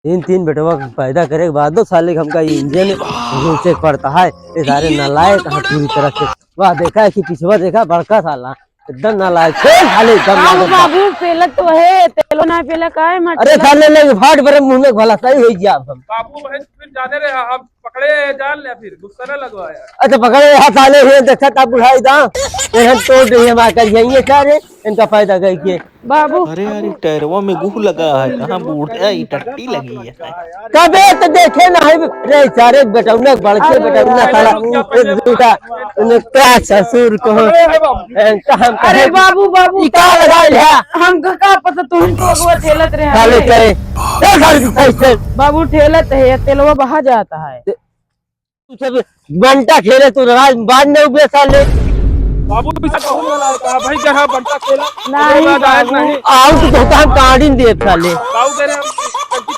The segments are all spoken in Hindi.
तीन तीन बेटवा पैदा करे के बाद दो साले हमका ये इंजन घुसे पड़ता है। ये सारे नालायक हैं पूरी तरह से। वाह देखा है कि पिछवा देखा बड़का साला एकदम नालायक साले एकदम बाबू बाबू पेला तो है तेलो ना पेला का है मत। अरे साले ले फाट बरे मुंह में भला सही हो गया अब हम। बाबू फिर जाने रहे हम पकड़े जान ले फिर गुस्सा न लगवाया। अच्छा पकड़े यहाँ साले हुए देखा था बुढ़ाई दा हम तोड़ रही है मार कर जाइए सारे इनका फायदा गई के बाबू। अरे यार टैरवा में गुह लगा है कहाँ बूढ़ा ही टट्टी लगी है। कबे तो देखे ना है रे सारे बेटौना बड़के बेटौना साला दूटा क्या ससुर को हम अरे बाबू बाबू का लगाई है हमका का पता तू ही तो अगवा ठेलत रहे साले करे कैसे बाबू ठेलत है तेलवा बहा जाता है। तू सब बनता खेले तू राज बाद में उबे साले बाबू भी कहूं वाला है भाई जहां बनता खेला नहीं नहीं आओ तो हम काढ़ी दे साले बाबू कह रहे हम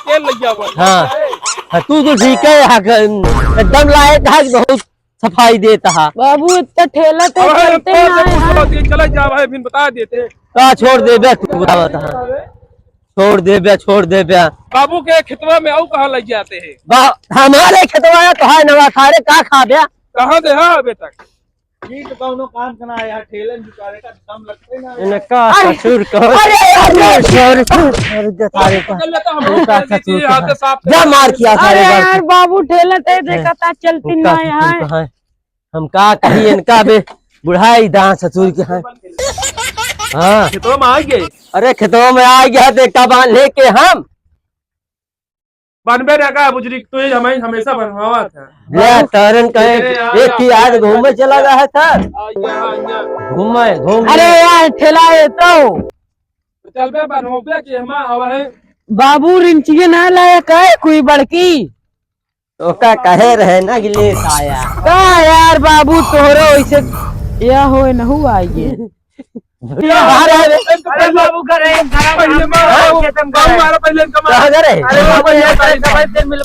तेल लग गया हुआ। हाँ तू तो ठीक है एकदम लायक है बहुत सफाई देता है। बाबू इतना ठेलत है चलते हैं चला जा भाई फिर बता देते छोड़ दे बे तू बता छोड़ दे बे बाबू के खेतवा में आऊ कहाँ लग जाते हैं। हमारे खेतवा तो है नवा सारे का खा बे कहाँ दे हाँ अभी तक काम करना है यार ठेलन झुकाने का दम लगते ना इनका ससुर को अरे सारे जा मार किया अरे सारे यार बाबू ठेलत है देखा था चलती ना यहाँ हम का कहीं इनका बे बुढ़ाई दां ससुर के हैं। हाँ खेतवा में आ गए। अरे खेतों में आ गया देखा बांध लेके हम बनबे रखा बुजरी तो ये हमें हमेशा बनवावा था। ले तरन कहे एक ही आज घूमने चला गया है सर घूम अरे यार ठेलाए तो चल बे बनवाबे कि हम आवा है। बाबू रिंचिए ना लाया कहे कोई बड़की तो का कहे रहे ना कि ले आया का यार बाबू तोहरो ऐसे या हो न हुआ आइए बाबू करे पहले मारो पहले कमा करे अरे बाबू ये सारे दिन मिल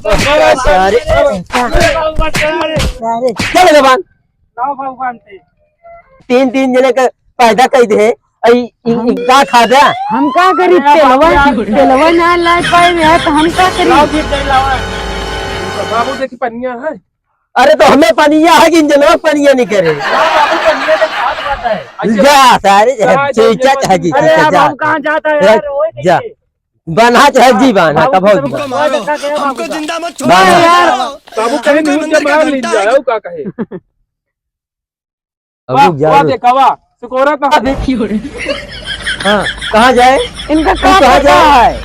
चल जबान नाव बाबू बांधते तीन तीन जने का पैदा कर दे का खा दे हम का करी तेलवा ना ला पाए है तो हम का करी। बाबू देखी पनिया है। अरे तो हमें पनिया है कि जनवा पनिया नहीं करे जा सारे चीचा चाहे अरे बाबू कहाँ जाता है यार जा बना चाहे जी बना कब हो हमको जिंदा मत छोड़ यार बाबू कहीं न्यूज़ के मार ली जाओ का कहे अब वाह देखा वाह सुकोरा कहाँ देखी हो हाँ कहाँ जाए इनका कहाँ जाए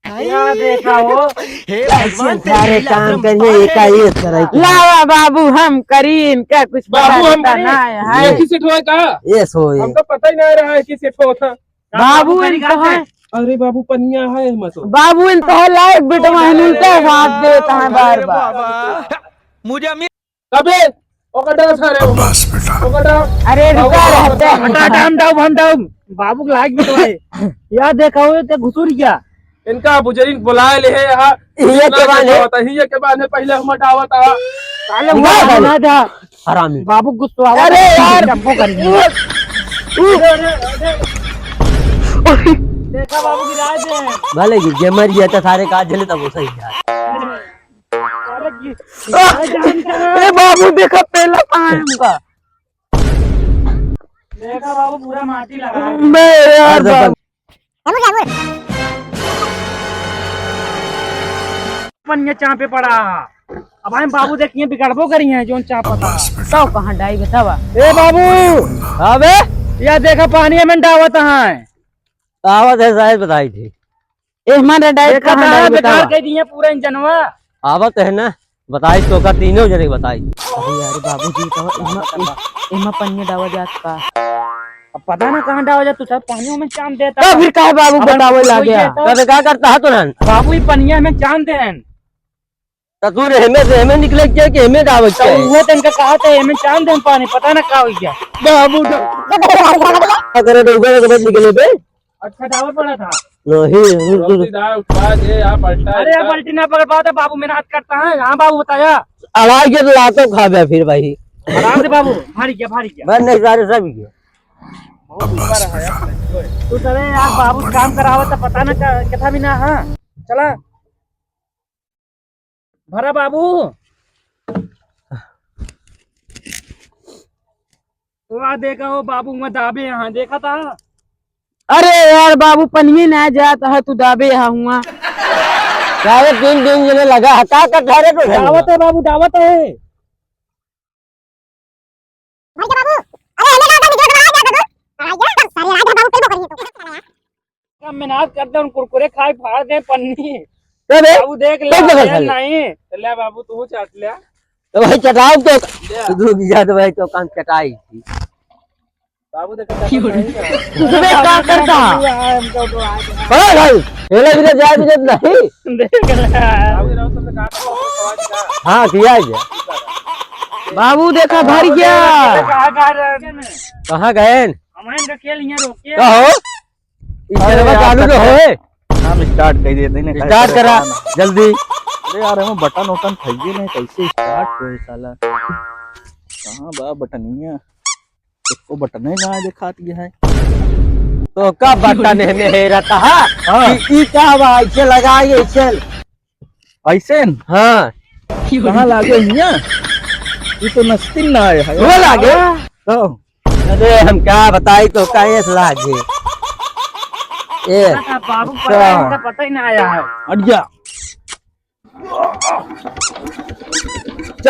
यहाँ देखा हो सारे काम करिए एक तरह लावा बाबू हम करी इनका कुछ बाबू हम ना है ये किसी ठोए कहा ये सोए हमको पता ही नहीं रहा है कि सिर्फ होता। बाबू इनको है अरे बाबू पनिया है मत बाबू इनको है लाइक बेटवा इनका साथ देता है बार बार मुझे कबे ओकड़ा सारे ओकड़ा अरे रुका रहते हम डाउन बाबू को लाइक बेटवा यार देखा हो तो घुसुर गया इनका बुजरी बुलाए ले है यहाँ ये के बाद में पहले हम हटावा था साले हुआ बना था हरामी बाबू गुस्सा अरे यार चंपो कर देखा बाबू की राज है भले ये मर गया था सारे काज झले तब वो सही अरे बाबू देखा पहला कहाँ है उनका देखा बाबू पूरा माटी लगा मैं यार पन्ने चापे पड़ा अब हम बाबू देखिए बिगड़बो करी है जो चापा तो कहाँ डाई बतावा ए बाबू अबे या देखा पानी में डावत है आवत है शायद बताई थी ए हमारा डाई देखा कहाँ था, डाई बतावा। बेकार कह दिए पूरा इंजनवा आवत है ना बताई तो का तीनों जने बताई अरे यार बाबू जी तो इमा पन्ने डावा जात का अब पता ना कहाँ डावा जात तू सब पानियों में चांद देता तो फिर काहे बाबू बतावे ला गया तब क्या करता है तुरंत बाबू ही पनिया में चांद देन तो तू हेमे से हेमे निकले के हेमे दावत तो वो तनका कहा था हमें चांद देन पानी पता ना का हो गया बाबू करे तो उगले के बाद निकले बे अच्छा डावा पड़ा था नहीं उठवा दे आप पलटा अरे यार पलटी ना पकड़ पाता बाबू मेरा हाथ करता है हाँ बाबू बताया आवाज के तो लातो खा गया फिर भाई आराम से बाबू भारी क्या बस नहीं सारे सब ही तू चले यार बाबू काम करावा तो पता ना क्या था भी ना हाँ चला भरा बाबू। वहाँ देखा हो बाबू, मैं दाबे यहाँ देखा था। अरे यार बाबू, पनिये ना जाता है, तू दाबे यहाँ हुआ। सारे 3 जने लगा हटा कर धारे तो दावत है बाबू, दावत है। मेहनत करते हैं, कुरकुरे खाए फाड़ दे पन्नी। बाबू देख ले नहीं ले बाबू तू चाट लिया। तो भाई चटाओ तो तो भाई तो काम चटाई थी। बाबू देख क्या करता भाई हेले भी जाए भी नहीं देख ले हाँ किया है बाबू, देखा भर गया। कहाँ गए हमारे रोके कहो चालू तो होए हम स्टार्ट कर देते हैं। स्टार्ट करा जल्दी। अरे यार हम बटन वटन खाइए नहीं, कैसे स्टार्ट हो साला। कहाँ बा बटनिया, इसको बटन है कहाँ दिखाती है। तो का बटन है में रहता है ई का बा ऐसे लगाए ऐसे ऐसे हाँ कहाँ लागे हिया, ये तो नस्ती ना है वो लागे। तो अरे हम क्या बताई तो कैसे लागे ए बाबू पता ही ना आया है। अड़िया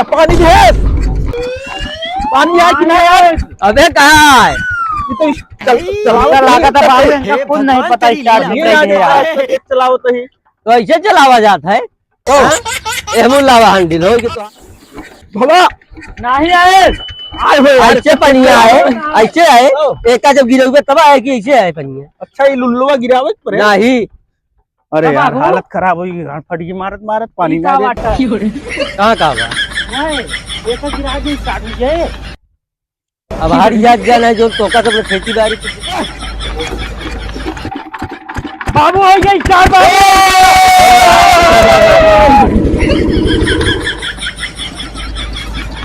पानी है, पानी है कि नहीं है। अबे कहाँ है ये तो चलाओ लगा था बाबू, खुद नहीं पता स्टार्ट चलाओ तो ही तो ऐसे चलावा जाता है एमन लावा हंडिल हो तो भला नहीं आए। ऐसे पनिया है ऐसे है एक का जब गिरोगे तब आए कि ऐसे है पनिया। अच्छा ये लुल्लुआ गिरावत पर नहीं अरे यार हालत खराब होगी, गांड फट गई मारत मारत पानी ना दे। कहाँ का बा गिरा दी स्टार्ट हो जाए। अब हर याद जाना है जो तोका सब खेती बाड़ी बाबू हो गई स्टार्ट।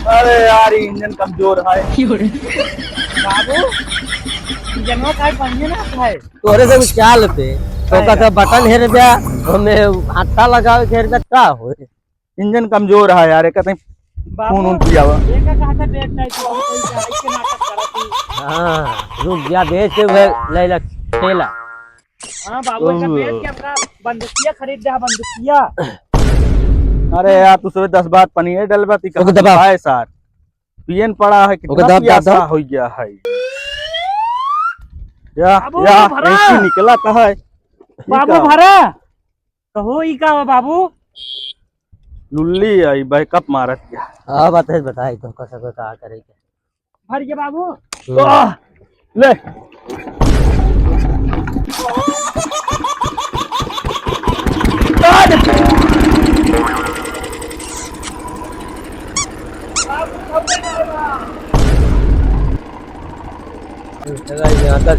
अरे यार इंजन कमजोर है बाबू, जनवा का पानी ना है तोरे से चाल पे तोका सब बटन हेर दिया हमें हाथा लगावे घेर दे का हो इंजन कमजोर है यार, कहते खून उन पिया हुआ। एक कहा था बैठ जाए तो इसके नाटक करती। हाँ रुक जा बेच के ले लग ठेला। हां बाबू, का बैठ के अपना बंदूकिया खरीद जा बंदूकिया। अरे यार तू सुबह 10 बार पनीर डलवा ती ओके दबा है सर पियन पड़ा है कि ओके दबा ऐसा हो गया है या ऐसी निकला कहा है बाबू भरा कहो ई का बाबू। लुल्ली आई बैकअप मारत गया। हां बताई तो कैसे का करेगा भर गया बाबू। ले यहाँ तक